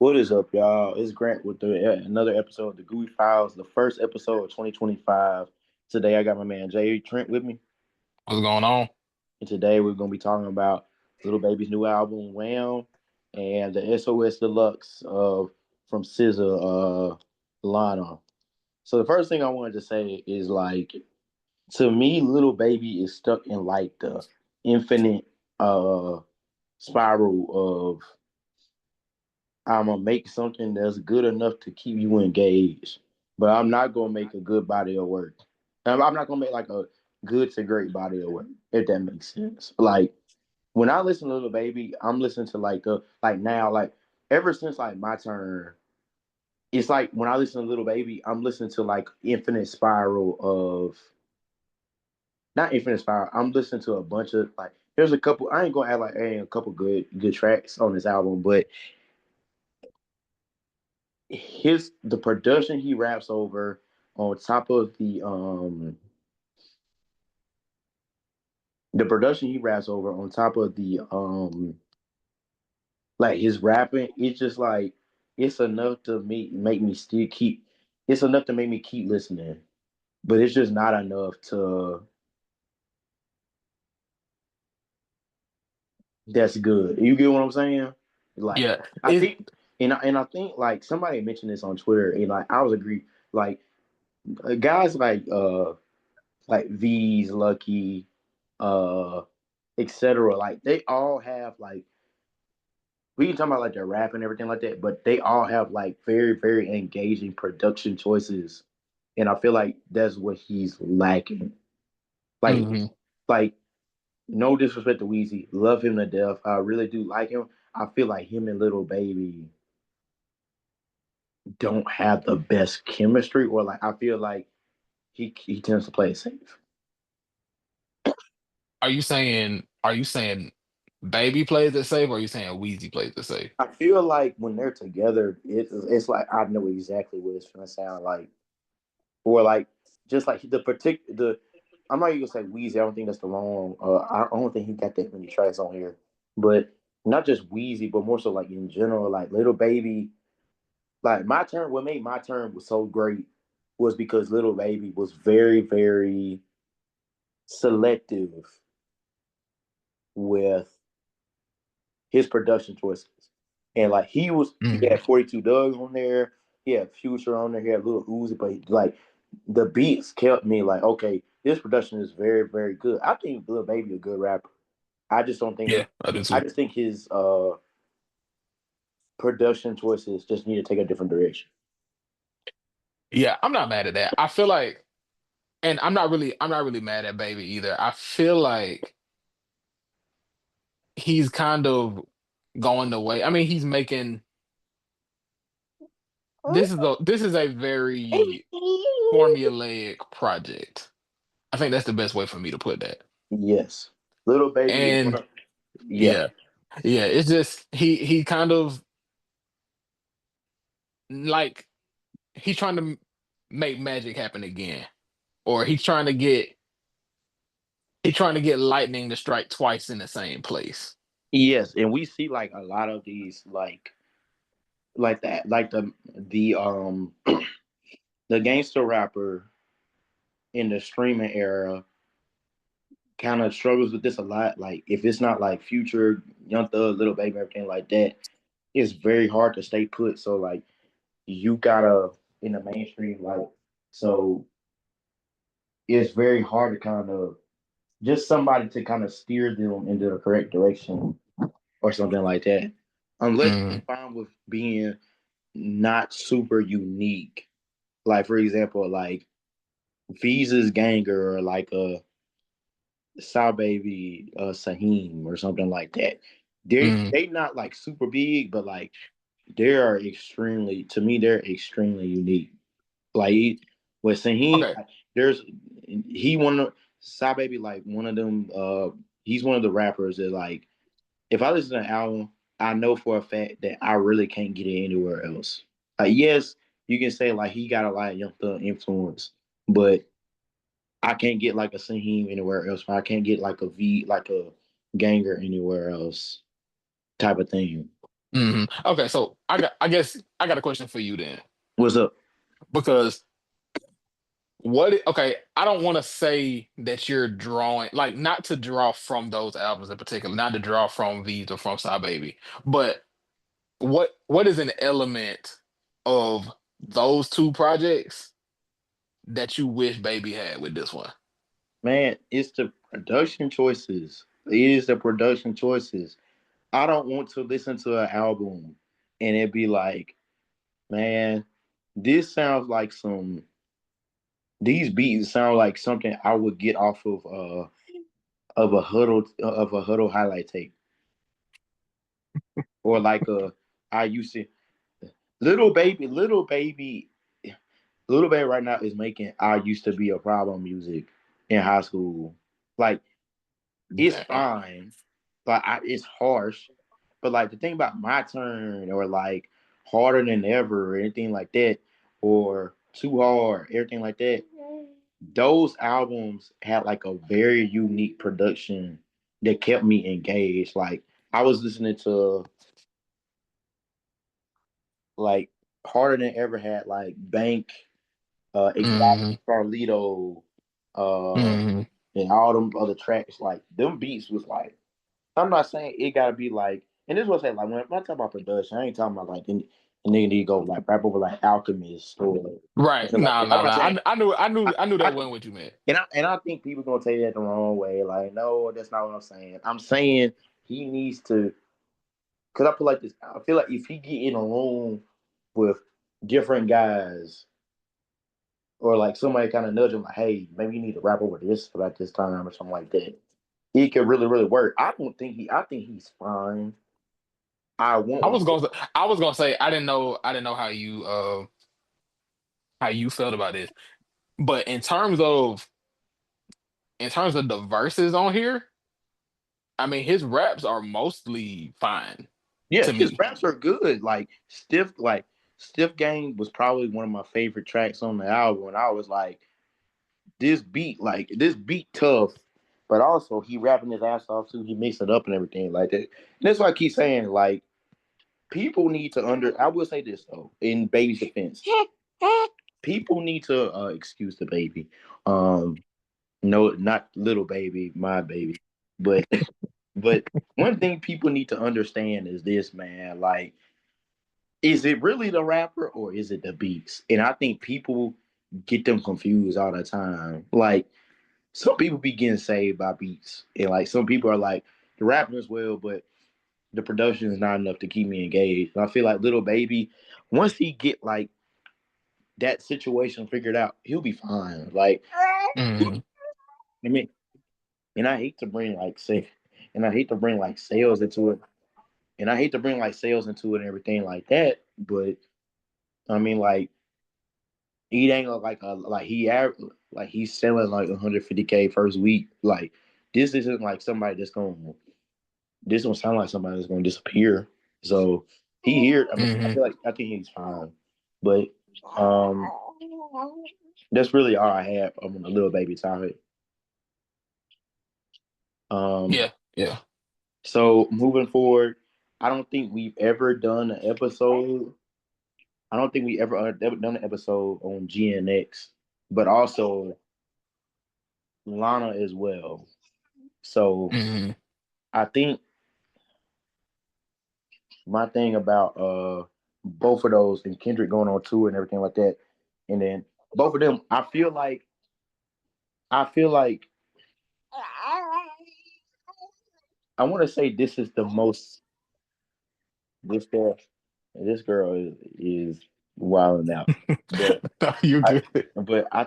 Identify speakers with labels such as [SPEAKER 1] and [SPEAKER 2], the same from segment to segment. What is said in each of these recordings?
[SPEAKER 1] What is up, y'all? It's Grant with another episode of the Gooey Files, the first episode of 2025. Today, I got my man Jay Trent with me,
[SPEAKER 2] What's going on?
[SPEAKER 1] and today we're gonna be talking about Little Baby's new album, Wham, and the SOS Deluxe of from SZA, Lana. So the first thing I wanted to say is to me, Little Baby is stuck in like the infinite uh spiral of I'm gonna make something that's good enough to keep you engaged, but I'm not gonna make a good body of work. I'm not gonna make like a good to great body of work, if that makes sense. Like when I listen to Little Baby, I'm listening to like now, like ever since like my turn, it's like when I listen to Little Baby, I'm listening to like Infinite Spiral of not Infinite Spiral. I'm listening to a bunch of like there's a couple. I ain't gonna add like there ain't a couple good tracks on this album, but the production he raps over on top of the production he raps over on top of the like his rapping, it's just like it's enough to make me still keep it's enough to make me keep listening. But it's just not enough to that's good. You get what I'm saying? Like
[SPEAKER 2] Yeah,
[SPEAKER 1] I
[SPEAKER 2] it.
[SPEAKER 1] think and I think like somebody mentioned this on Twitter and like I was agree like guys like V's Lucky, uh, etc. Like they all have like we can talk about like their rap and everything like that, but they all have like very engaging production choices, and I feel like that's what he's lacking. Like
[SPEAKER 2] hmm
[SPEAKER 1] like no disrespect to Weezy, love him to death. I really do like him. I feel like him and Little Baby don't have the best chemistry, or like I feel like he tends to play it safe.
[SPEAKER 2] Are you saying Baby plays it safe, or are you saying Wheezy plays it safe?
[SPEAKER 1] I feel like when they're together, it's like I know exactly what it's gonna sound like, or like just like the particular the. I'm not even gonna say Weezy. I don't think that's the wrong. I don't think he got that many tracks on here, but not just Weezy, but more so like in general, like Little Baby. Like my turn, what made my turn was so great was because Little Baby was very selective with his production choices. And like he
[SPEAKER 2] hmm
[SPEAKER 1] had 42 Doug on there, he had Future on there, he had Little Uzi, but like the beats kept me like, okay, this production is very good. I think Lil Baby a good rapper. I just don't think
[SPEAKER 2] Yeah, I do
[SPEAKER 1] I
[SPEAKER 2] too.
[SPEAKER 1] just think his production choices just need to take a different direction.
[SPEAKER 2] Yeah, I'm not mad at that. I feel like, and I'm not really mad at Baby either. I feel like he's kind of going the way. I mean, he's making this is a very formulaic project. I think that's the best way for me to put that.
[SPEAKER 1] Yes. Little Baby is one
[SPEAKER 2] And
[SPEAKER 1] of yeah.
[SPEAKER 2] yeah, yeah, it's just he kind of like he's trying to make magic happen again, or he's trying to get lightning to strike twice in the same place.
[SPEAKER 1] Yes, and we see like a lot of these like that like the the gangster rapper in the streaming era kind of struggles with this a lot. Like if it's not like Future, Young Thug, Little Baby, everything like that, it's very hard to stay put. So like you gotta in the mainstream, like so it's very hard to kind of just somebody to kind of steer them into the correct direction or something like that. Unless
[SPEAKER 2] Mm,
[SPEAKER 1] you're fine with being not super unique. Like for example, like Visa's Ganger or like a Saw Baby Saheem or something like that.
[SPEAKER 2] mm,
[SPEAKER 1] They not like super big, but like they are extremely to me they're extremely unique. Like with Saheem,
[SPEAKER 2] okay.
[SPEAKER 1] there's he one of Saw Baby like one of them. He's one of the rappers that like if I listen to an album, I know for a fact that I really can't get it anywhere else. Yes, you can say like he got a lot of Young Thug influence, but I can't get like a Saheem anywhere else. I can't get like a V, like a Ganger anywhere else type of thing.
[SPEAKER 2] Okay, so I guess I got a question for you then.
[SPEAKER 1] What's up?
[SPEAKER 2] Because okay, I don't want to say that you're drawing, like, not to draw from those albums in particular, not to draw from these or from Side Baby, but what is an element of those two projects that you wish Baby had with this one?
[SPEAKER 1] Man, it's the production choices. It is the production choices. I don't want to listen to an album and it be like, man, this sounds like some. These beats sound like something I would get off of a huddle highlight tape, or like a I used to little baby right now is making I used to be a problem music in high school. Like it's
[SPEAKER 2] Damn.
[SPEAKER 1] fine, but it's harsh. But like the thing about my turn or like harder than ever or anything like that, or too hard, everything like that. Those albums had like a very unique production that kept me engaged. Like I was listening to like harder than ever had like Bank, Exotic
[SPEAKER 2] Hmm.
[SPEAKER 1] Carlito, uh,
[SPEAKER 2] Hmm.
[SPEAKER 1] and all them other tracks. Like them beats was like I'm not saying it gotta be like, and this is what I say, like when I talk about production, I ain't talking about like and then you go like rap over like Alchemist or
[SPEAKER 2] Right.
[SPEAKER 1] something like
[SPEAKER 2] No,
[SPEAKER 1] that. I'm
[SPEAKER 2] no, no.
[SPEAKER 1] not saying
[SPEAKER 2] I knew
[SPEAKER 1] I
[SPEAKER 2] that
[SPEAKER 1] think
[SPEAKER 2] wasn't what you meant.
[SPEAKER 1] and I think people gonna take that the wrong way. Like, no, that's not what I'm saying. I'm saying he needs to because I feel like this. I feel like if he get in a room with different guys or like somebody kind of nudge him, like, hey, maybe you need to rap over this about this time or something like that. He could really, really work. I don't think he. I think he's fine. I
[SPEAKER 2] I
[SPEAKER 1] won't.
[SPEAKER 2] was gonna I was gonna say I didn't know how you felt about this. But in terms of the verses on here, I mean his raps are mostly fine
[SPEAKER 1] Yeah,
[SPEAKER 2] to
[SPEAKER 1] his
[SPEAKER 2] me.
[SPEAKER 1] raps are good. Like Stiff Game was probably one of my favorite tracks on the album, and I was like this beat tough, but also he rapping his ass off too. He mixed it up and everything like that. And that's why I keep saying like people need to under. I will say this though, in Baby's defense, people need to excuse the baby. Um, no, not little baby, my baby, but but one thing people need to understand is this, man. Like, is it really the rapper or is it the beats? And I think people get them confused all the time. Like some people be getting saved by beats, and like some people are like the rapping is well, but the production is not enough to keep me engaged. And I feel like Little Baby, once he get like that situation figured out, he'll be fine. Like
[SPEAKER 2] Hmm.
[SPEAKER 1] I mean, and I hate to bring like say, and I hate to bring like sales into it, and I hate to bring like sales into it and everything like that. But I mean, like he ain't like a like he's selling like 150K first week. Like this isn't like somebody that's going. This don't sound like somebody that's going to disappear. So he here. I mean, I
[SPEAKER 2] Hmm.
[SPEAKER 1] feel like I think he's fine. But um, that's really all I have on a little baby topic. Um,
[SPEAKER 2] Yeah, yeah.
[SPEAKER 1] so moving forward, I don't think we've ever done an episode. I don't think we ever done an episode on GNX, but also Lana as well. So
[SPEAKER 2] Hmm.
[SPEAKER 1] I think my thing about both of those and Kendrick going on tour and everything like that, and then both of them, I feel like I want to say this is the most this girl this girl is wilding out, but
[SPEAKER 2] No, you
[SPEAKER 1] I
[SPEAKER 2] good.
[SPEAKER 1] but I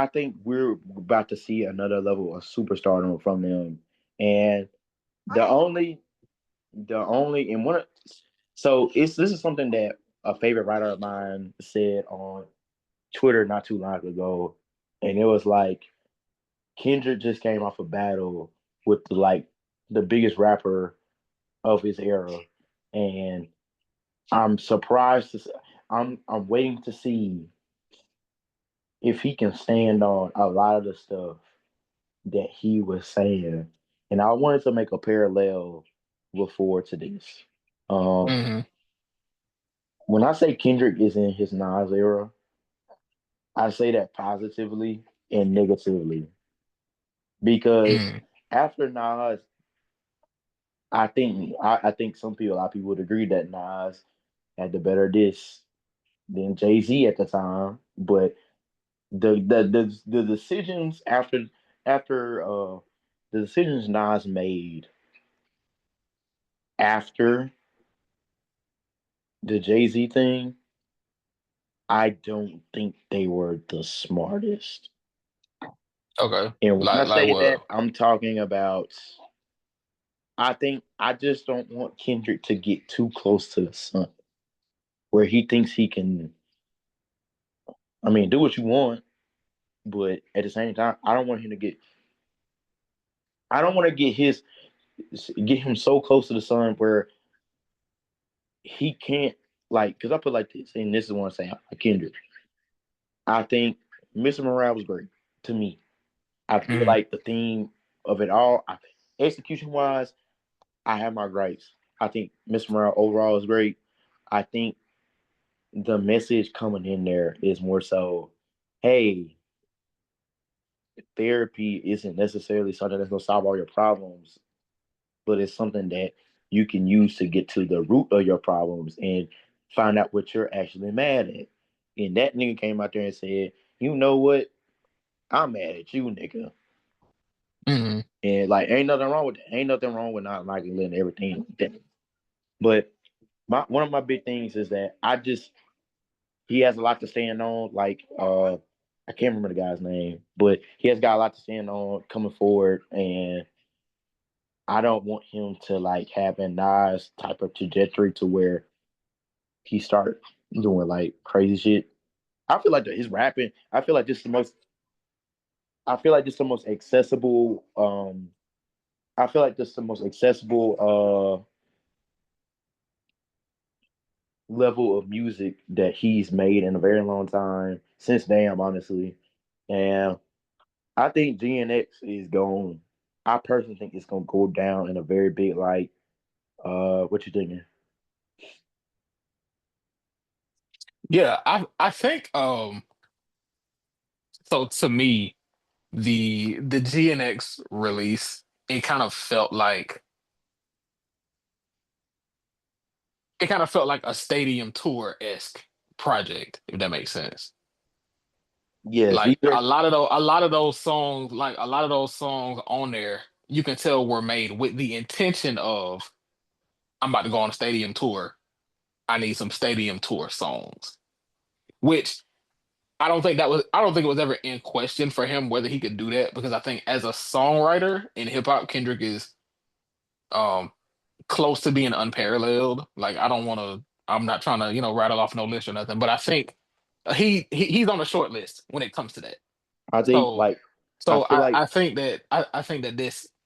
[SPEAKER 1] think we're about to see another level of superstardom from them, and the only and one so it's this is something that a favorite writer of mine said on Twitter not too long ago, and it was like Kendrick just came off a battle with the biggest rapper of his era, and I'm surprised to. I'm waiting to see if he can stand on a lot of the stuff that he was saying, and I wanted to make a parallel before to this. Um,
[SPEAKER 2] Mm-hmm.
[SPEAKER 1] when I say Kendrick is in his Nas era, I say that positively and negatively because
[SPEAKER 2] Mm-hmm.
[SPEAKER 1] after Nas, I think a lot of people would agree that Nas had the better diss than Jay Z at the time, but the decisions after the decisions Nas made after the Jay Z thing, I don't think they were the smartest.
[SPEAKER 2] Okay.
[SPEAKER 1] And when I
[SPEAKER 2] Like
[SPEAKER 1] say that,
[SPEAKER 2] what?
[SPEAKER 1] I'm talking about. I think I just don't want Kendrick to get too close to the sun, where he thinks he can. I mean, do what you want, but at the same time, I don't want him to get. I don't want to get him so close to the sun where he can't like. Because I put like this, and this is what I'm saying. Kendrick, I think Mr. Morale was great to me. I feel
[SPEAKER 2] Mm-hmm.
[SPEAKER 1] like the theme of it all, execution wise, I have my gripes. I think Mr. Morale overall is great. I think the message coming in there is more so, hey, therapy isn't necessarily something that's gonna solve all your problems, but it's something that you can use to get to the root of your problems and find out what you're actually mad at. And that nigga came out there and said, you know what? I'm mad at you, nigga.
[SPEAKER 2] Mm-hmm.
[SPEAKER 1] And like, ain't nothing wrong with that. Ain't nothing wrong with not liking everything like that. But one of my big things is that he has a lot to stand on. Like I can't remember the guy's name, but he has got a lot to stand on coming forward, and I don't want him to like have a Nas type of trajectory to where he start doing like crazy shit. I feel like his rapping. I feel like this is the most. I feel like this is the most accessible. I feel like this is the most accessible level of music that he's made in a very long time since Damn, honestly. And I think GNX is going. I personally think it's gonna go down in a very big light. What you thinking?
[SPEAKER 2] Yeah, I think so to me, the GNX release, it kind of felt like a stadium tour-esque project, if that makes sense.
[SPEAKER 1] Yes, these
[SPEAKER 2] Like
[SPEAKER 1] are.
[SPEAKER 2] a lot of those songs, like a lot of those songs on there, you can tell were made with the intention of I'm about to go on a stadium tour. I need some stadium tour songs. Which I don't think it was ever in question for him whether he could do that because I think as a songwriter in hip hop, Kendrick is um close to being unparalleled. Like I'm not trying to, rattle off no list or nothing, but I think he's on the short list when it comes to that.
[SPEAKER 1] I think
[SPEAKER 2] So
[SPEAKER 1] like. I feel like.
[SPEAKER 2] I think that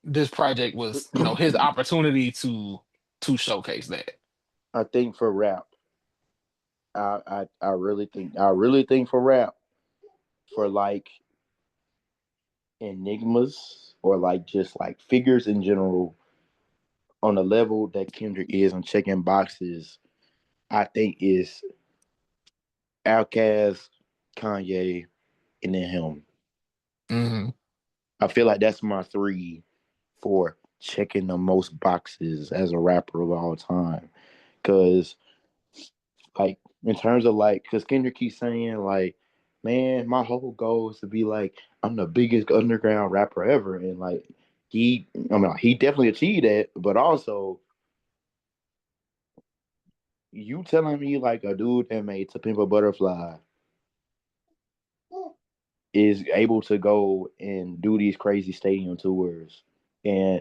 [SPEAKER 2] this project was, his opportunity to showcase that.
[SPEAKER 1] I think for rap, I really think for rap, for like enigmas or like just like figures in general on the level that Kendrick is on checking boxes, I think is Outkast, Kanye, and then him.
[SPEAKER 2] Hmm.
[SPEAKER 1] I feel like that's my three for checking the most boxes as a rapper of all time. Cause like in terms of like, cause Kendrick keeps saying like, man, my whole goal is to be like, I'm the biggest underground rapper ever, and like I mean, he definitely achieved that, but also you telling me like a dude that made To Pimp a Butterfly is able to go and do these crazy stadium tours and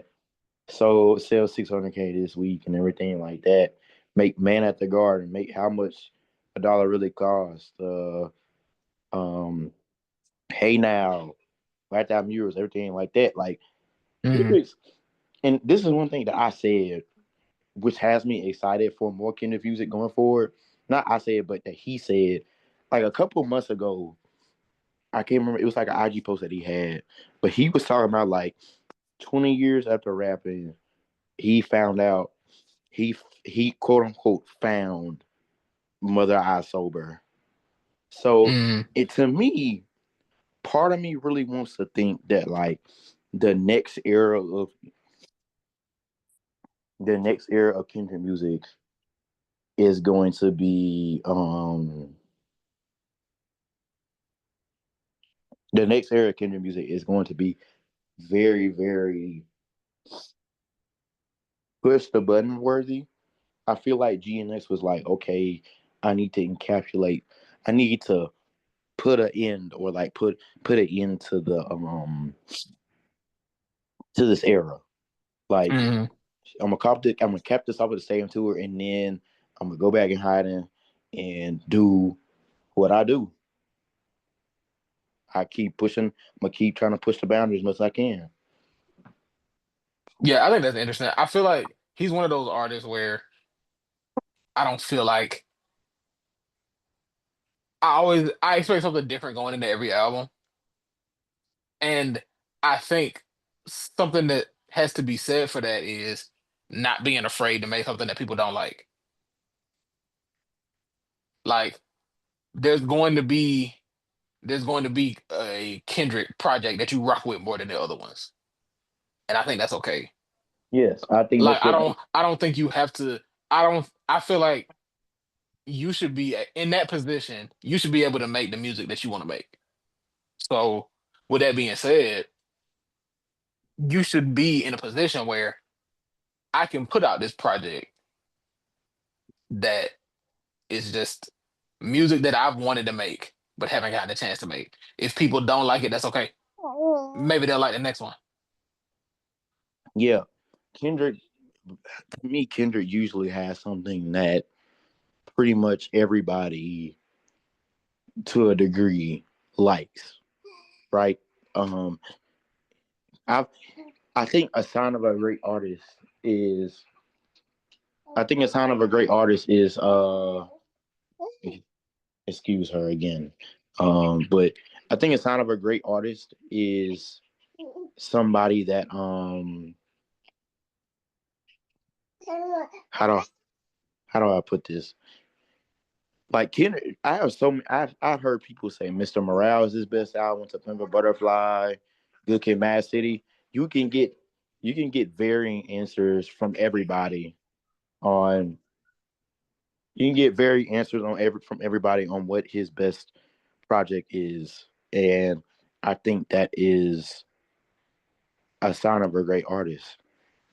[SPEAKER 1] so sell 600K this week and everything like that. Make Man at the Garden. Make how much a dollar really cost. Um, Hey Now, Blacked Out Murals, everything like that. Like
[SPEAKER 2] Hmm.
[SPEAKER 1] lyrics, and this is one thing that I said, which has me excited for more Kendrick music going forward. Not I said, but that he said, like a couple months ago. I can't remember. It was like an IG post that he had, but he was talking about like 20 years after rapping, he found out. he quote unquote found Mother I Sober. So
[SPEAKER 2] Mm,
[SPEAKER 1] it to me, part of me really wants to think that like the next era of the next era of Kendrick music is going to be the next era of Kendrick music is going to be very, very push the button worthy. I feel like GNX was like, okay, I need to encapsulate, I need to put an end or like put an end to this era. Like
[SPEAKER 2] mm.
[SPEAKER 1] I'm gonna cap this off with the same tour, and then I'm gonna go back and hiding and do what I do. I keep pushing. I'm gonna keep trying to push the boundaries as much as I can.
[SPEAKER 2] Yeah, I think that's interesting. I feel like he's one of those artists where I don't feel like I expect something different going into every album. And I think something that has to be said for that is not being afraid to make something that people don't like. Like there's going to be there's going to be a Kendrick project that you rock with more than the other ones. And I think that's okay.
[SPEAKER 1] Yes, I think
[SPEAKER 2] Like
[SPEAKER 1] that's what.
[SPEAKER 2] I don't think you have to I feel like you should be in that position. You should be able to make the music that you want to make. So with that being said, you should be in a position where I can put out this project that is just music that I've wanted to make but haven't gotten a chance to make. If people don't like it, that's okay. Maybe they'll like the next one.
[SPEAKER 1] Yeah, Kendrick. To me, Kendrick usually has something that pretty much everybody, to a degree, likes. Right. Um. I I think a sign of a great artist is. I think a sign of a great artist is. Excuse her again. But I think a sign of a great artist is somebody that how do how do I put this? Like Kendrick, I have so many, I've heard people say Mr. Morale is his best album, To Pimp a Butterfly, Good Kid, Mad City. You can get you can get varying answers from everybody on you can get varying answers on from everybody on what his best project is, and I think that is a sign of a great artist.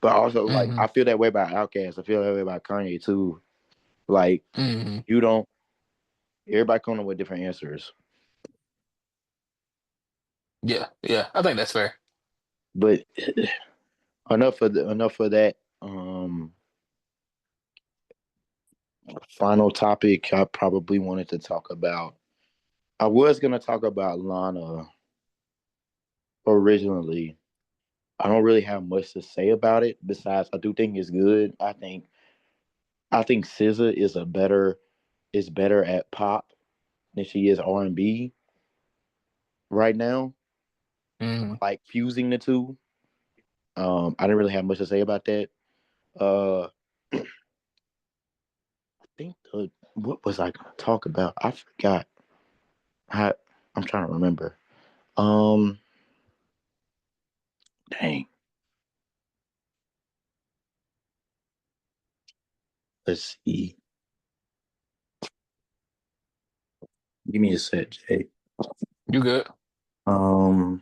[SPEAKER 1] But also, like
[SPEAKER 2] Hmm.
[SPEAKER 1] I feel that way about Outkast. I feel that way about Kanye too. Like
[SPEAKER 2] Hmm.
[SPEAKER 1] you don't. Everybody coming up with different answers.
[SPEAKER 2] Yeah, yeah, I think that's fair.
[SPEAKER 1] But enough of that. Final topic. I probably wanted to talk about. I was gonna talk about Lana originally. I don't really have much to say about it. Besides, I do think it's good. I think SZA is better at pop than she is R&B right now.
[SPEAKER 2] Hmm.
[SPEAKER 1] Like fusing the two. I didn't really have much to say about that. Uh, I think what was I gonna talk about? I forgot. I I'm trying to remember. Um, dang. Let's see. Give me a set, Jay.
[SPEAKER 2] You good?
[SPEAKER 1] Um,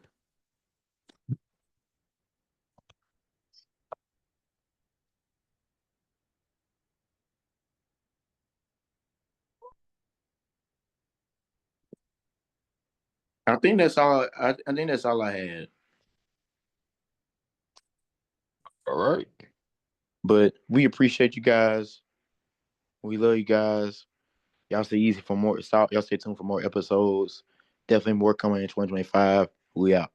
[SPEAKER 1] I think that's all. I think that's all I had.
[SPEAKER 2] All right.
[SPEAKER 1] But we appreciate you guys. We love you guys. Y'all stay easy for more. Y'all stay tuned for more episodes. Definitely more coming in 2025. We out.